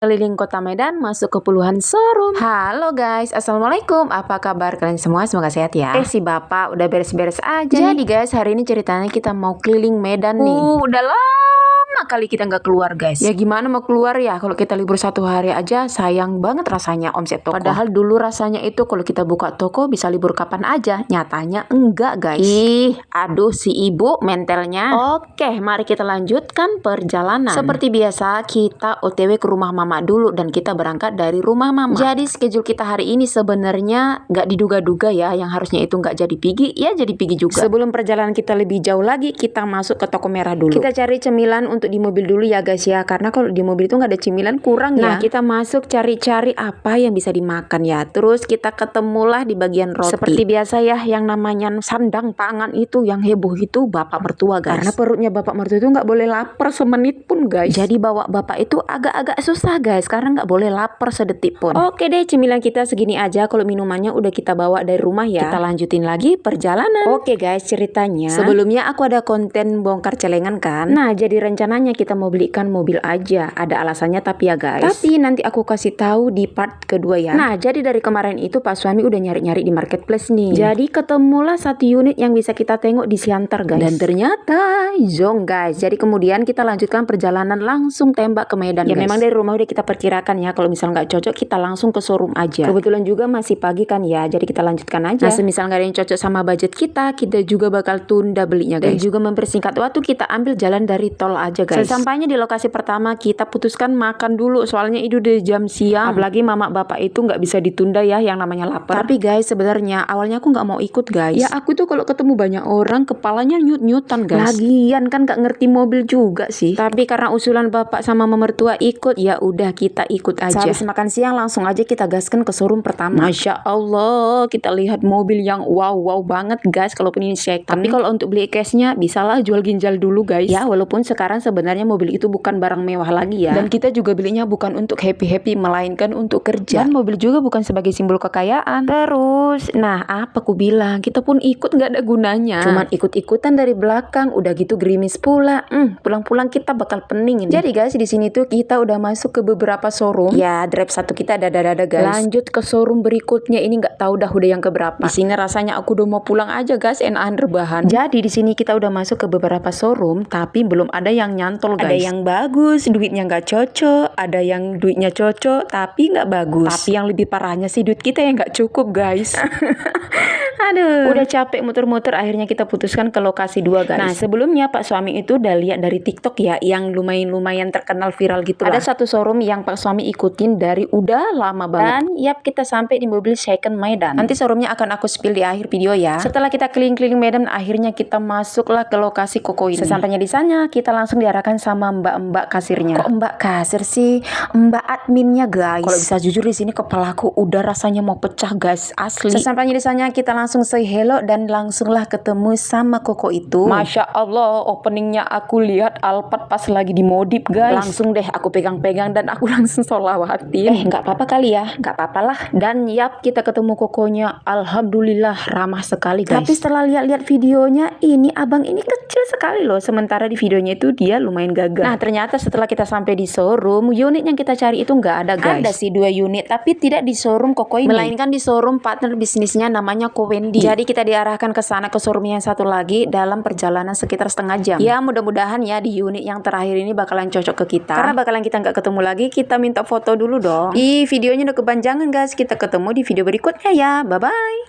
Keliling kota Medan masuk ke puluhan showroom. Halo guys, assalamualaikum. Apa kabar kalian semua? Semoga sehat ya. Si bapak udah beres-beres aja. Jadi guys, hari ini ceritanya kita mau keliling Medan nih. Udah lama kali kita nggak keluar guys. Ya gimana mau keluar ya? Kalau kita libur 1 hari aja sayang banget rasanya omset toko. Padahal dulu rasanya itu kalau kita buka toko bisa libur kapan aja. Nyatanya enggak guys. Aduh si ibu mentalnya. Oke, mari kita lanjutkan perjalanan. Seperti biasa kita OTW ke rumah mama dulu dan kita berangkat dari rumah mama. Jadi schedule kita hari ini sebenarnya nggak diduga-duga ya, yang harusnya itu nggak jadi pergi ya jadi pergi juga. Sebelum perjalanan kita lebih jauh lagi, kita masuk ke toko merah dulu. Kita cari cemilan untuk di mobil dulu ya guys ya, karena kalau di mobil itu nggak ada cemilan kurang ya. Nah kita masuk cari-cari apa yang bisa dimakan ya. Terus kita ketemulah di bagian roti. Seperti biasa ya, yang namanya sandang pangan itu yang heboh itu bapak mertua guys. Karena perutnya bapak mertua itu nggak boleh lapar semenit pun guys. Jadi bawa bapak itu agak-agak susah guys, karena nggak boleh lapar sedetik pun. Oke deh, cemilan kita segini aja. Kalau minumannya udah kita bawa dari rumah ya. Kita lanjutin lagi perjalanan. Oke guys, ceritanya sebelumnya aku ada konten bongkar celengan kan. Nah jadi rencananya kita mau belikan mobil aja. Ada alasannya tapi ya guys. Tapi nanti aku kasih tahu di part kedua ya. Nah jadi dari kemarin itu Pak Suami udah nyari-nyari di marketplace nih. Jadi ketemulah satu unit yang bisa kita tengok di Siantar guys. Dan ternyata zong guys. Jadi kemudian kita lanjutkan perjalanan langsung tembak ke Medan ya guys. Memang dari rumah udah kita perkirakan ya, kalau misal nggak cocok kita langsung ke showroom aja. Kebetulan juga masih pagi kan ya, jadi kita lanjutkan aja. Nah semisal nggak ada yang cocok sama budget kita juga bakal tunda belinya guys. Dan juga mempersingkat waktu, kita ambil jalan dari tol aja guys. Sesampainya di lokasi pertama kita putuskan makan dulu, soalnya itu udah jam siang. Apalagi mama bapak itu nggak bisa ditunda ya, yang namanya lapar. Tapi guys sebenarnya awalnya aku nggak mau ikut guys. Ya aku tuh kalau ketemu banyak orang kepalanya nyut-nyutan guys. Lagian kan nggak ngerti mobil juga sih. Tapi karena usulan bapak sama mertua ikut, ya udah kita ikut aja. Sehabis makan siang langsung aja kita gaskan ke showroom pertama. Masya Allah, kita lihat mobil yang wow banget guys. Kalaupun ini second. Tapi kalau untuk beli cashnya bisalah jual ginjal dulu guys. Ya walaupun sekarang sebenarnya mobil itu bukan barang mewah lagi ya. Dan kita juga belinya bukan untuk happy melainkan untuk kerja. Dan mobil juga bukan sebagai simbol kekayaan. Terus, nah apa ku bilang, kita pun ikut nggak ada gunanya. Cuman ikut-ikutan dari belakang, udah gitu gerimis pula. Pulang-pulang kita bakal pening ini. Jadi guys di sini tuh kita udah masuk ke beberapa showroom. Ya drive satu kita ada guys. Lanjut ke showroom berikutnya, ini nggak tahu dah udah yang keberapa. Di sini rasanya aku udah mau pulang aja guys, enakan rebahan. Jadi di sini kita udah masuk ke beberapa showroom, tapi belum ada yang nyantol guys. Ada yang bagus, duitnya nggak cocok. Ada yang duitnya cocok, tapi nggak bagus. Tapi yang lebih parahnya sih duit kita yang nggak cukup guys. Aduh, udah capek muter-muter, akhirnya kita putuskan ke lokasi 2 guys. Nah sebelumnya Pak Suami itu udah lihat dari TikTok ya, yang lumayan terkenal viral gitu lah. Ada satu showroom yang Pak Suami ikutin dari udah lama banget. Dan yap kita sampai di mobil second Medan. Nanti showroomnya akan aku spill di akhir video ya. Setelah kita keliling-keliling Medan, akhirnya kita masuklah ke lokasi Koko ini. Sesampainya di sana kita langsung diarahkan sama mbak-mbak kasirnya. Kok mbak kasir sih? Mbak adminnya guys. Kalau bisa jujur di sini kepalaku udah rasanya mau pecah guys, asli. Sesampainya di sana kita langsung say hello dan langsunglah ketemu sama Koko itu. Masya Allah, openingnya aku lihat Alphard pas lagi dimodif guys. Langsung deh aku pegang-pegang dan aku langsung solawatin. Nggak apa-apa kali ya, nggak apa-apa lah. Dan yap kita ketemu Kokonya, alhamdulillah ramah sekali guys. Tapi setelah lihat-lihat videonya, ini abang ini kecil sekali loh. Sementara di videonya itu dia lumayan gagah. Nah ternyata setelah kita sampai di showroom, unit yang kita cari itu nggak ada guys. Ada sih 2 unit, tapi tidak di showroom Koko ini, melainkan di showroom partner bisnisnya namanya Kowendi. Jadi kita diarahkan ke sana, ke showroom yang satu lagi dalam perjalanan sekitar setengah jam. Ya mudah-mudahan ya di unit yang terakhir ini bakalan cocok ke kita. Karena bakalan kita nggak ketemu lagi, kita minta foto dulu dong. Videonya udah kepanjangan guys. Kita ketemu di video berikutnya ya. Bye-bye.